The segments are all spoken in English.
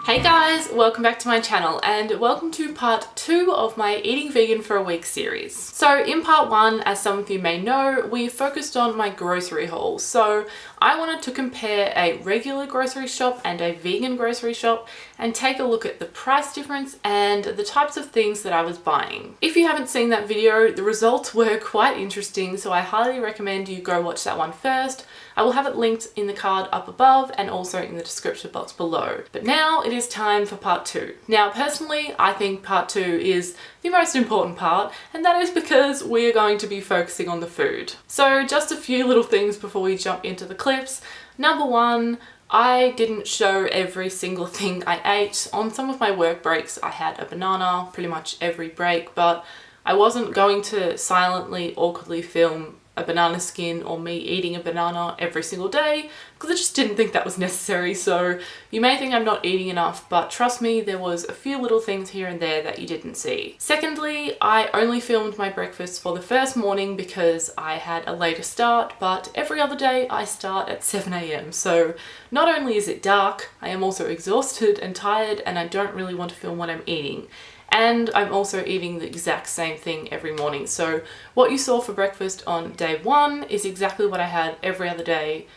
Hey guys, welcome back to my channel and welcome to part 2 of my Eating Vegan for a Week series. So in part 1, as some of you may know, we focused on my grocery haul. So I wanted to compare a regular grocery shop and a vegan grocery shop and take a look at the price difference and the types of things that I was buying. If you haven't seen that video, the results were quite interesting, so I highly recommend you go watch that one first. I will have it linked in the card up above and also in the description box below. But now it is time for part 2. Now personally, I think part 2 is the most important part, and that is because we are going to be focusing on the food. So just a few little things before we jump into the clips. Number 1, I didn't show every single thing I ate. On some of my work breaks, I had a banana pretty much every break, but I wasn't going to silently, awkwardly film a banana skin or me eating a banana every single day because I just didn't think that was necessary. So you may think I'm not eating enough, but trust me, there was a few little things here and there that you didn't see. Secondly, I only filmed my breakfast for the first morning because I had a later start, but every other day I start at 7 AM. So not only is it dark, I am also exhausted and tired and I don't really want to film what I'm eating. And I'm also eating the exact same thing every morning. So what you saw for breakfast on day 1 is exactly what I had every other day,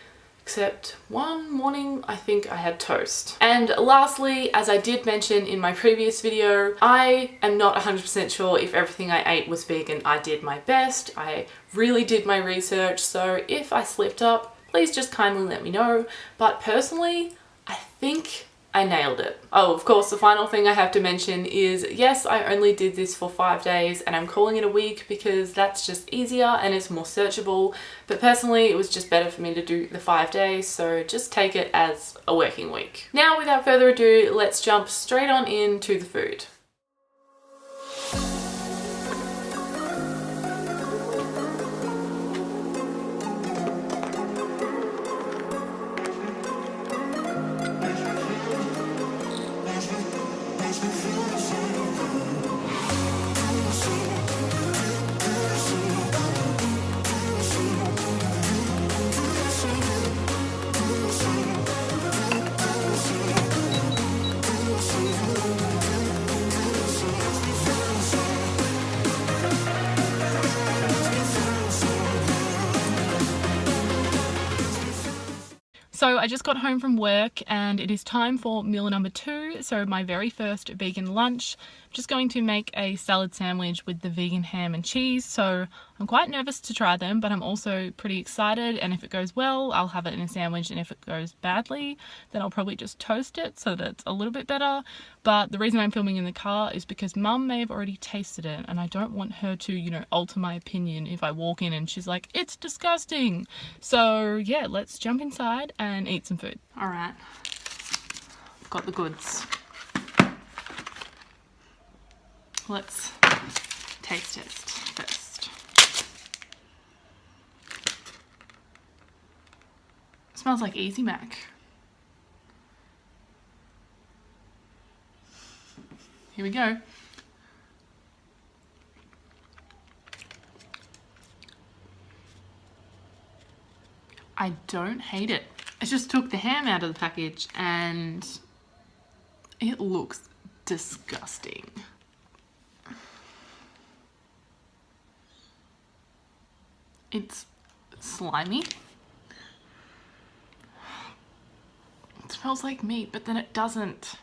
except one morning I think I had toast. And lastly, as I did mention in my previous video, I am not 100% sure if everything I ate was vegan. I did my best. I really did my research. So if I slipped up, please just kindly let me know. But personally, I think I nailed it. Oh, of course, the final thing I have to mention is, yes, I only did this for 5 days and I'm calling it a week because that's just easier and it's more searchable. But personally, it was just better for me to do the 5 days, so just take it as a working week. Now, without further ado, let's jump straight on into the food. So I just got home from work and it is time for meal number 2, so my very first vegan lunch. I'm just going to make a salad sandwich with the vegan ham and cheese, so I'm quite nervous to try them, but I'm also pretty excited, and if it goes well, I'll have it in a sandwich, and if it goes badly, then I'll probably just toast it so that it's a little bit better. But the reason I'm filming in the car is because Mum may have already tasted it, and I don't want her to, you know, alter my opinion if I walk in and she's like, it's disgusting. So yeah, let's jump inside and eat some food. All right, I've got the goods. Let's taste test first. It smells like Easy Mac. Here we go. I don't hate it. I just took the ham out of the package and it looks disgusting. It's slimy. It smells like meat, but then it doesn't.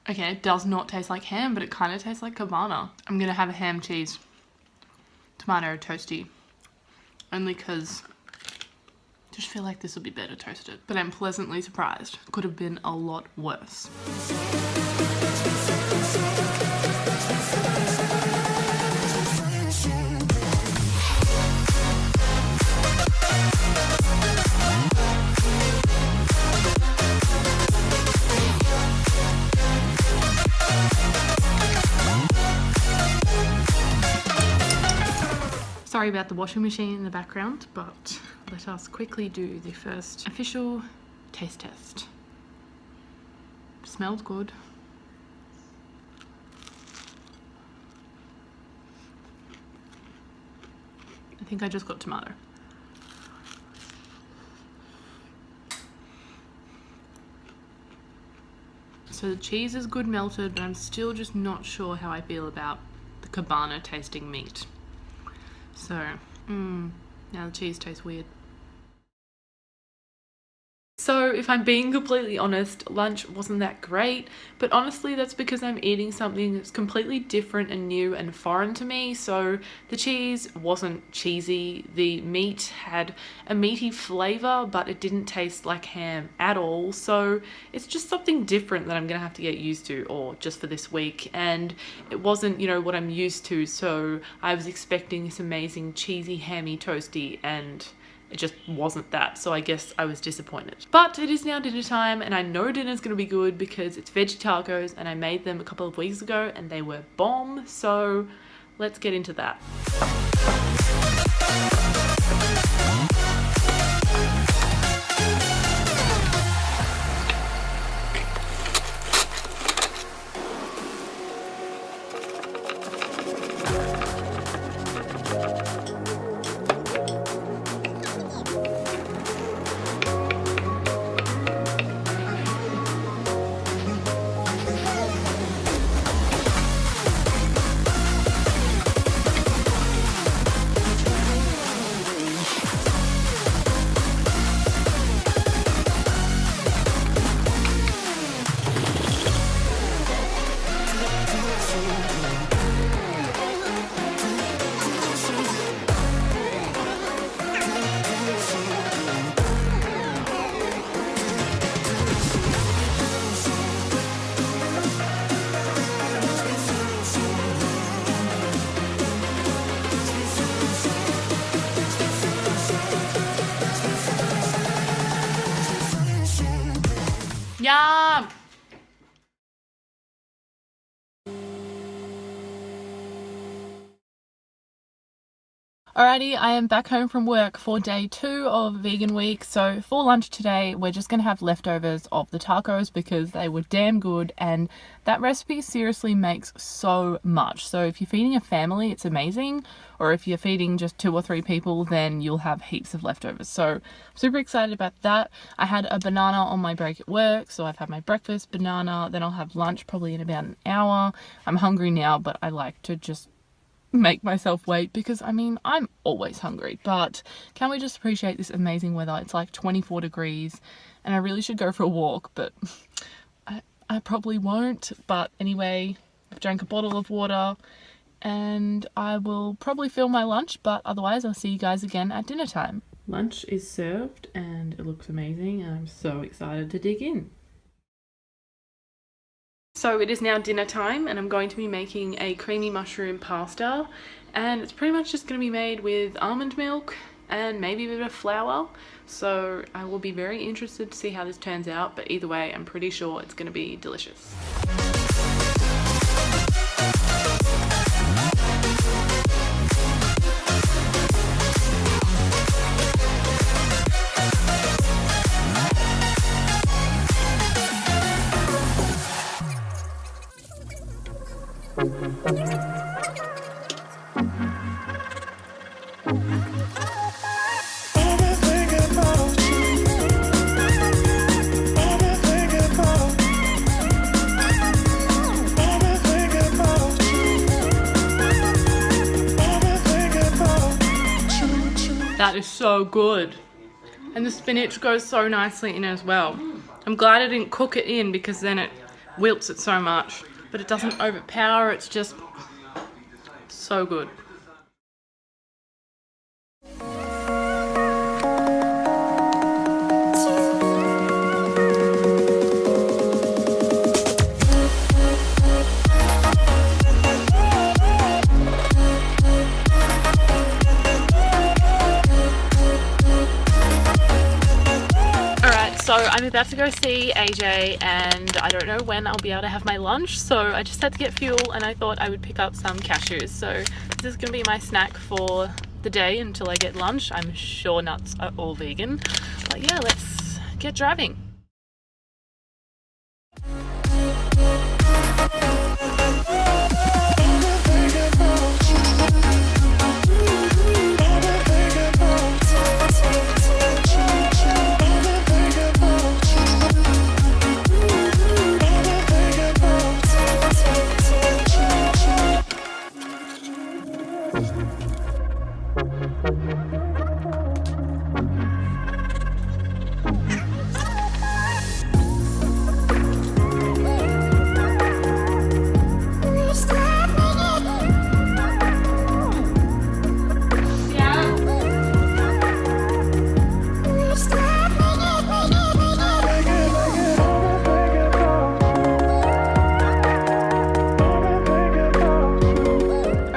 Okay, it does not taste like ham, but it kind of tastes like cabana. I'm gonna have a ham, cheese, tomato, toasty, only because I just feel like this would be better toasted. But I'm pleasantly surprised. Could have been a lot worse. Sorry about the washing machine in the background, but let us quickly do the first official taste test. Smells good. I think I just got tomato. So the cheese is good melted, but I'm still just not sure how I feel about the cabana tasting meat. So, now the cheese tastes weird. So if I'm being completely honest, lunch wasn't that great, but honestly that's because I'm eating something that's completely different and new and foreign to me. So the cheese wasn't cheesy, the meat had a meaty flavor, but it didn't taste like ham at all. So it's just something different that I'm gonna have to get used to, or just for this week. And it wasn't, you know, what I'm used to. So I was expecting this amazing cheesy, hammy, toasty, and it just wasn't that, so I guess I was disappointed. But it is now dinner time, and I know dinner's gonna be good because it's veggie tacos, and I made them a couple of weeks ago and they were bomb, so let's get into that. Yum! Alrighty, I am back home from work for day 2 of vegan week. So for lunch today, we're just going to have leftovers of the tacos because they were damn good, and that recipe seriously makes so much. So if you're feeding a family, it's amazing. Or if you're feeding just 2 or 3 people, then you'll have heaps of leftovers. So I'm super excited about that. I had a banana on my break at work, so I've had my breakfast, banana, then I'll have lunch probably in about an hour. I'm hungry now, but I like to just make myself wait because I mean I'm always hungry. But can we just appreciate this amazing weather? It's like 24 degrees and I really should go for a walk, but I probably won't. But anyway, I've drank a bottle of water and I will probably film my lunch, but otherwise I'll see you guys again at dinner time. Lunch is served and it looks amazing and I'm so excited to dig in. So it is now dinner time and I'm going to be making a creamy mushroom pasta, and it's pretty much just going to be made with almond milk and maybe a bit of flour. So I will be very interested to see how this turns out, but either way I'm pretty sure it's going to be delicious. That is so good. And the spinach goes so nicely in as well. I'm glad I didn't cook it in because then it wilts it so much. But it doesn't overpower, it's just so good. So I'm about to go see AJ and I don't know when I'll be able to have my lunch, so I just had to get fuel and I thought I would pick up some cashews. So this is going to be my snack for the day until I get lunch. I'm sure nuts are all vegan, but yeah, let's get driving.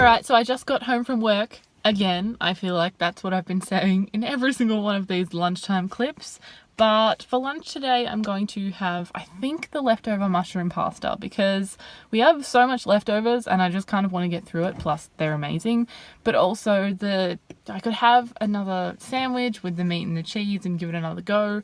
Alright, so I just got home from work. Again, I feel like that's what I've been saying in every single one of these lunchtime clips. But for lunch today, I'm going to have, I think, the leftover mushroom pasta because we have so much leftovers and I just kind of want to get through it. Plus, they're amazing. But also, I could have another sandwich with the meat and the cheese and give it another go.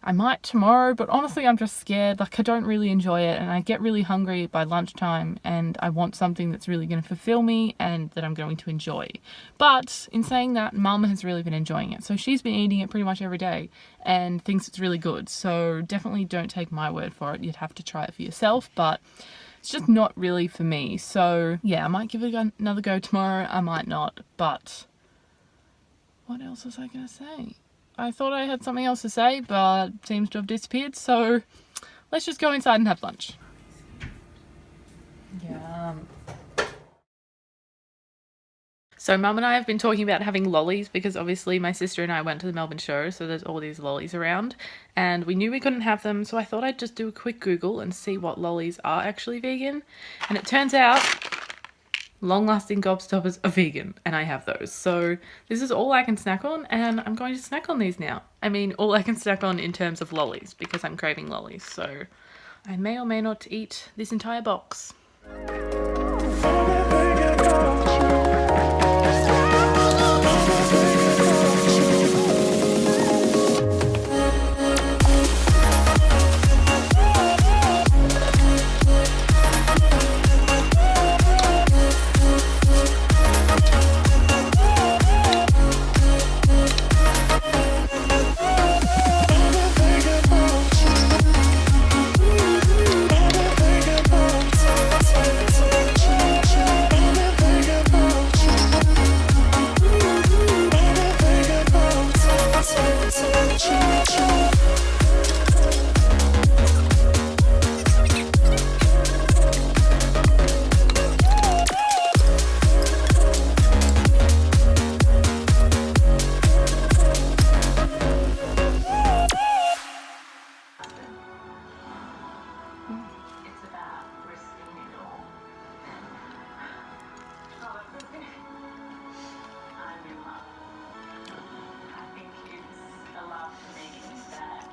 I might tomorrow, but honestly, I'm just scared. Like, I don't really enjoy it and I get really hungry by lunchtime and I want something that's really going to fulfill me and that I'm going to enjoy. But in saying that, Mum has really been enjoying it. So she's been eating it pretty much every day and thinks it's really good. So definitely don't take my word for it. You'd have to try it for yourself, but it's just not really for me. So yeah, I might give it another go tomorrow. I might not, but what else was I going to say? I thought I had something else to say, but it seems to have disappeared, so let's just go inside and have lunch. Yum. So Mum and I have been talking about having lollies because obviously my sister and I went to the Melbourne show, so there's all these lollies around, and we knew we couldn't have them, so I thought I'd just do a quick Google and see what lollies are actually vegan, and it turns out long-lasting gobstoppers are vegan, and I have those. So this is all I can snack on, and I'm going to snack on these now. I mean, all I can snack on in terms of lollies, because I'm craving lollies. So I may or may not eat this entire box.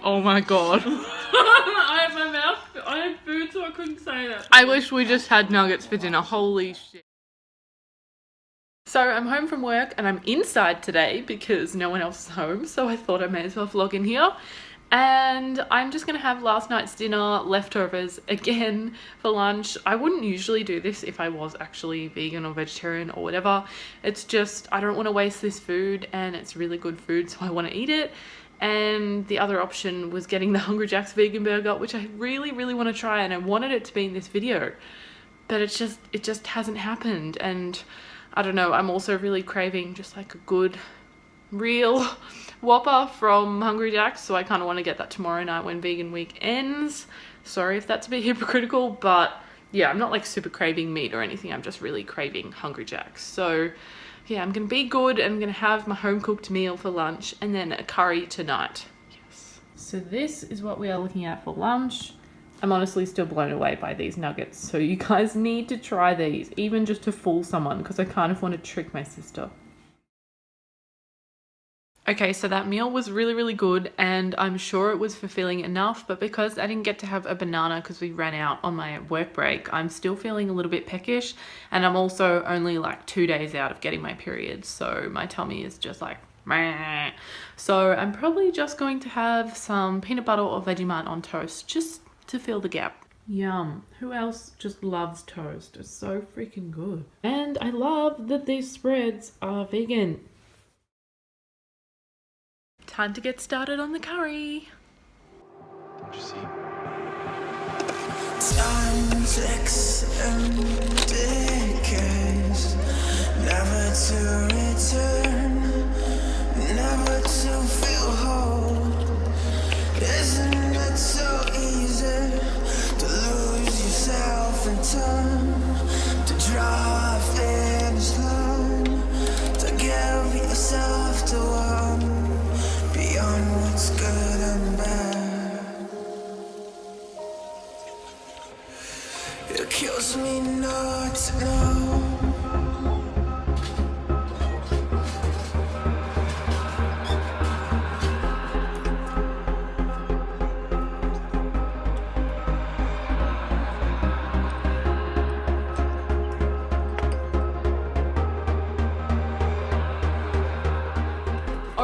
Oh my god. I had food, so I couldn't say that. I wish we just had nuggets for dinner. Holy shit. So I'm home from work and I'm inside today because no one else is home, so I thought I may as well vlog in here. And I'm just gonna have last night's dinner leftovers again for lunch. I wouldn't usually do this if I was actually vegan or vegetarian or whatever. It's just, I don't want to waste this food and it's really good food, so I want to eat it. And the other option was getting the Hungry Jack's vegan burger, which I really, really want to try, and I wanted it to be in this video, but it just hasn't happened. And I don't know, I'm also really craving just like a good, real Whopper from Hungry Jack's, so I kind of want to get that tomorrow night when vegan week ends. Sorry if that's a bit hypocritical, but yeah, I'm not like super craving meat or anything, I'm just really craving Hungry Jack's. So yeah, I'm gonna be good and I'm gonna have my home cooked meal for lunch and then a curry tonight. Yes. So this is what we are looking at for lunch. I'm honestly still blown away by these nuggets, so you guys need to try these, even just to fool someone, because I kind of want to trick my sister. Okay, so that meal was really, really good and I'm sure it was fulfilling enough, but because I didn't get to have a banana because we ran out on my work break, I'm still feeling a little bit peckish, and I'm also only like 2 days out of getting my period, so my tummy is just like meh. So I'm probably just going to have some peanut butter or Vegemite on toast just to fill the gap. Yum. Who else just loves toast? It's so freaking good. And I love that these spreads are vegan. Time to get started on the curry. Don't you see? Time ticks and decays, never to return, never to feel whole. Isn't it so easy to lose yourself in time, to draw a finish line, to give yourself to one beyond what's good and bad? It kills me not to know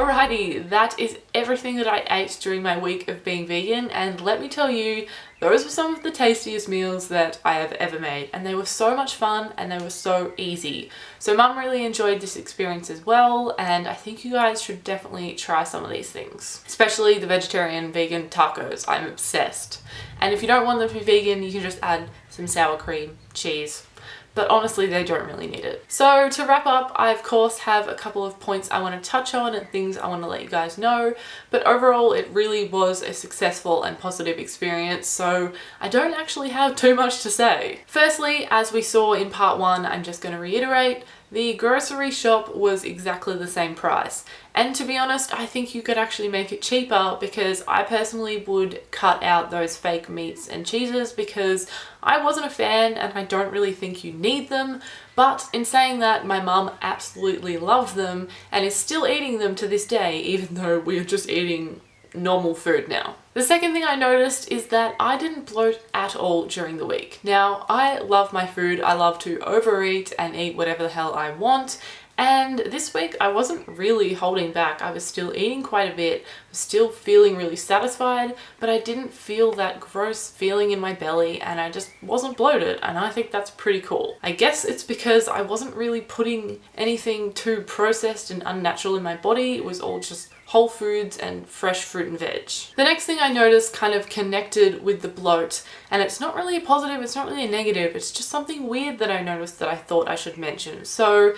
Alrighty, that is everything that I ate during my week of being vegan, and let me tell you, those were some of the tastiest meals that I have ever made, and they were so much fun and they were so easy. So Mum really enjoyed this experience as well, and I think you guys should definitely try some of these things, especially the vegetarian vegan tacos. I'm obsessed. And if you don't want them to be vegan, you can just add some sour cream, cheese. But honestly, they don't really need it. So to wrap up, I of course have a couple of points I want to touch on and things I want to let you guys know. But overall, it really was a successful and positive experience, so I don't actually have too much to say. Firstly, as we saw in part 1, I'm just going to reiterate, the grocery shop was exactly the same price. And to be honest, I think you could actually make it cheaper, because I personally would cut out those fake meats and cheeses because I wasn't a fan and I don't really think you need them. But in saying that, my mum absolutely loved them and is still eating them to this day, even though we're just eating normal food now. The second thing I noticed is that I didn't bloat at all during the week. Now, I love my food. I love to overeat and eat whatever the hell I want. And this week I wasn't really holding back. I was still eating quite a bit, was still feeling really satisfied, but I didn't feel that gross feeling in my belly and I just wasn't bloated, and I think that's pretty cool. I guess it's because I wasn't really putting anything too processed and unnatural in my body. It was all just whole foods and fresh fruit and veg. The next thing I noticed kind of connected with the bloat, and it's not really a positive, it's not really a negative, it's just something weird that I noticed that I thought I should mention. So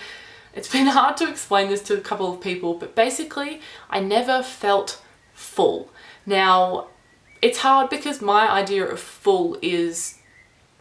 it's been hard to explain this to a couple of people, but basically I never felt full. Now, it's hard because my idea of full is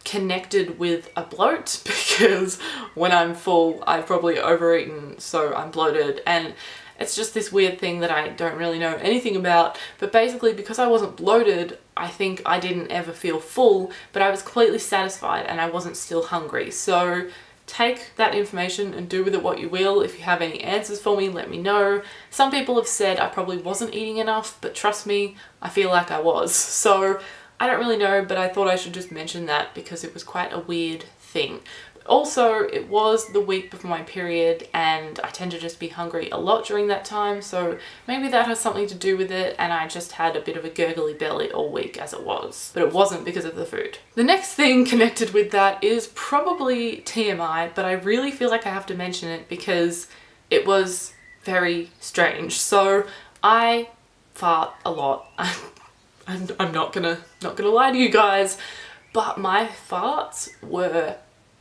connected with a bloat, because when I'm full, I've probably overeaten, so I'm bloated, and it's just this weird thing that I don't really know anything about. But basically, because I wasn't bloated, I think I didn't ever feel full, but I was completely satisfied and I wasn't still hungry. So take that information and do with it what you will. If you have any answers for me, let me know. Some people have said I probably wasn't eating enough, but trust me, I feel like I was. So I don't really know, but I thought I should just mention that because it was quite a weird thing. Also, it was the week before my period and I tend to just be hungry a lot during that time, so maybe that has something to do with it, and I just had a bit of a gurgly belly all week as it was. But it wasn't because of the food. The next thing connected with that is probably TMI, but I really feel like I have to mention it because it was very strange. So I fart a lot. I'm not gonna lie to you guys, but my farts were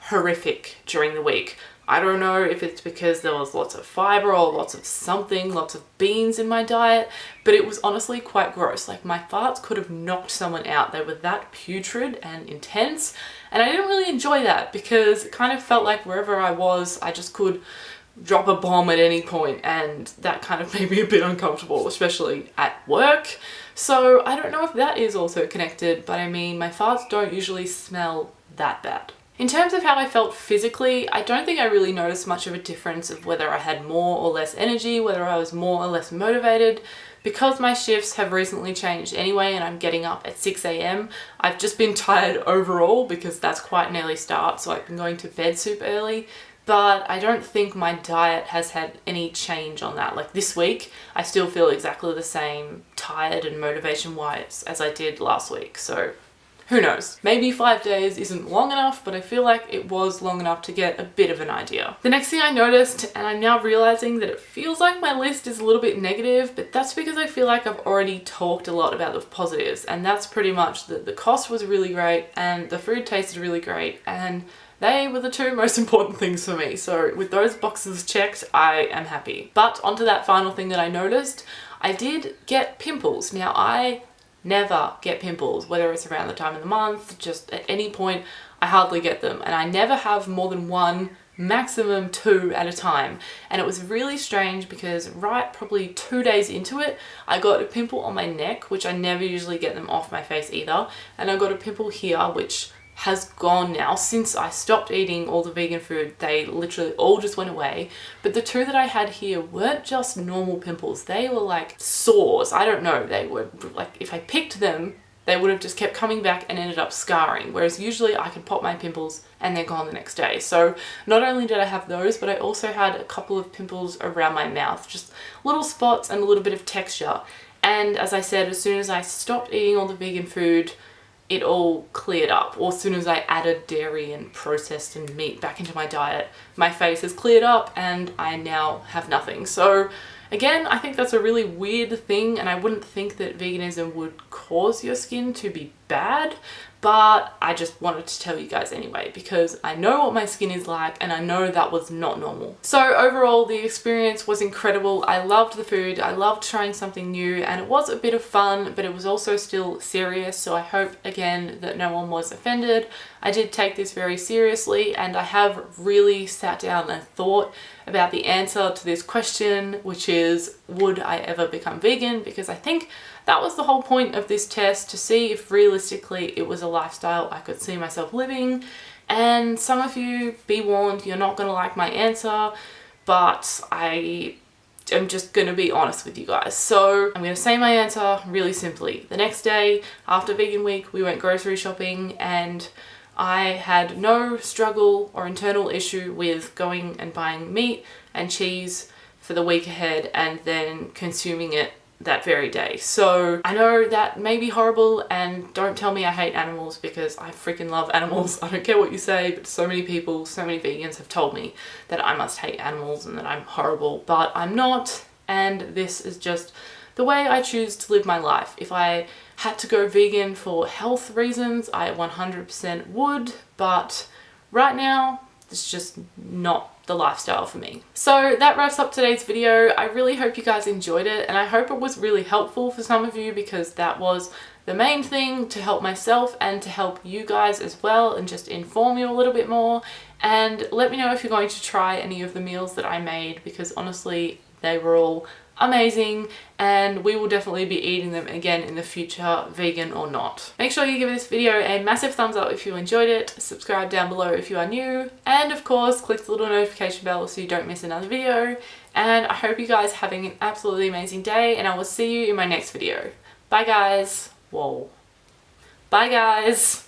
horrific during the week. I don't know if it's because there was lots of fiber or lots of something, lots of beans in my diet, but it was honestly quite gross. Like, my farts could have knocked someone out. They were that putrid and intense, and I didn't really enjoy that because it kind of felt like wherever I was, I just could drop a bomb at any point, and that kind of made me a bit uncomfortable, especially at work. So I don't know if that is also connected, but I mean, my farts don't usually smell that bad. In terms of how I felt physically, I don't think I really noticed much of a difference of whether I had more or less energy, whether I was more or less motivated. Because my shifts have recently changed anyway and I'm getting up at 6 AM, I've just been tired overall because that's quite an early start, so I've been going to bed super early. But I don't think my diet has had any change on that. Like, this week, I still feel exactly the same tired and motivation-wise as I did last week, so who knows? Maybe 5 days isn't long enough, but I feel like it was long enough to get a bit of an idea. The next thing I noticed, and I'm now realizing that it feels like my list is a little bit negative, but that's because I feel like I've already talked a lot about the positives, and that's pretty much that the cost was really great and the food tasted really great, and they were the two most important things for me. So with those boxes checked, I am happy. But onto that final thing that I noticed, I did get pimples. Now, I never get pimples, whether it's around the time of the month, just at any point, I hardly get them. And I never have more than one, maximum 2 at a time. And it was really strange because probably 2 days into it, I got a pimple on my neck, which I never usually get them off my face either. And I got a pimple here, which has gone now. Since I stopped eating all the vegan food, they literally all just went away. But the 2 that I had here weren't just normal pimples. They were like sores. I don't know. They were like, if I picked them, they would have just kept coming back and ended up scarring, whereas usually I can pop my pimples and they're gone the next day. So not only did I have those, but I also had a couple of pimples around my mouth, just little spots and a little bit of texture. And as I said, as soon as I stopped eating all the vegan food, it all cleared up. Or as soon as I added dairy and processed and meat back into my diet, my face has cleared up and I now have nothing. So again, I think that's a really weird thing, and I wouldn't think that veganism would cause your skin to be bad, but I just wanted to tell you guys anyway, because I know what my skin is like and I know that was not normal. So overall, the experience was incredible. I loved the food, I loved trying something new, and it was a bit of fun, but it was also still serious. So I hope again that no one was offended. I did take this very seriously, and I have really sat down and thought about the answer to this question, which is, would I ever become vegan? Because I think that was the whole point of this test, to see if realistically it was a lifestyle I could see myself living. And some of you, be warned, you're not going to like my answer, but I am just going to be honest with you guys. So I'm going to say my answer really simply. The next day after vegan week, we went grocery shopping, and I had no struggle or internal issue with going and buying meat and cheese for the week ahead and then consuming it that very day. So I know that may be horrible, and don't tell me I hate animals, because I freaking love animals. I don't care what you say, but so many people, so many vegans have told me that I must hate animals and that I'm horrible, but I'm not, and this is just the way I choose to live my life. If I had to go vegan for health reasons, I 100% would, but right now it's just not the lifestyle for me. So that wraps up today's video. I really hope you guys enjoyed it, and I hope it was really helpful for some of you, because that was the main thing, to help myself and to help you guys as well, and just inform you a little bit more. And let me know if you're going to try any of the meals that I made, because honestly they were all amazing, and we will definitely be eating them again in the future, vegan or not. Make sure you give this video a massive thumbs up if you enjoyed it, subscribe down below if you are new, and of course click the little notification bell so you don't miss another video. And I hope you guys are having an absolutely amazing day, and I will see you in my next video. Bye guys. Whoa. Bye guys.